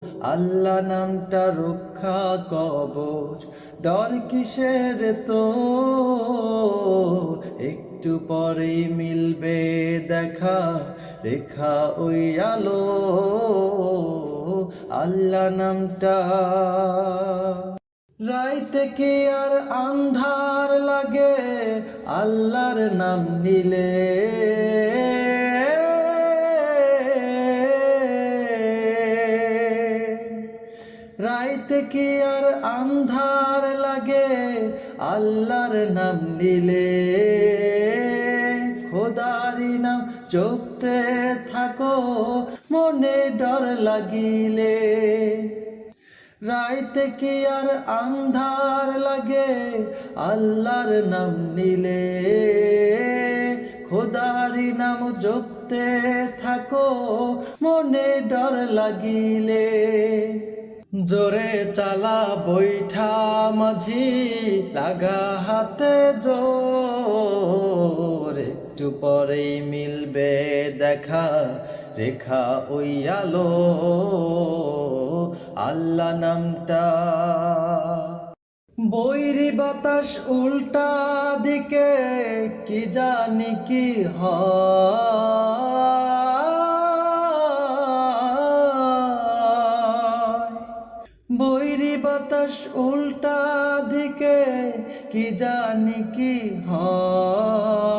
আল্লাহ নামটা রক্ষা কবচ, ডর কিসের তো, একটু পরেই মিলবে দেখা, রেখা ওই আলো। আল্লাহ নামটা রাইতে কি আর আন্ধার লাগে, আল্লাহর নাম নিলে। রাইতে কি আর আন্ধার লাগে, আল্লাহর নাম নিলে। খোদারি নাম জপতে থাকো, মনে ডর লাগিলে। রাইতে কি আর আন্ধার লাগে, আল্লাহর নাম নিলে। খোদারি নাম জপতে থাকো, মনে ডর লাগিলে। জোরে চালা বৈঠা মাঝি, লাগা হাতে জোর, একটু পরেই মিলবে দেখা, রেখা ওই আলো। আল্লাহ নামটা বৈরি বাতাস উল্টা দিকে, কি জানি কি হয়। বৈরি বাতাস উল্টা দিকে, কি জানি কি হয়।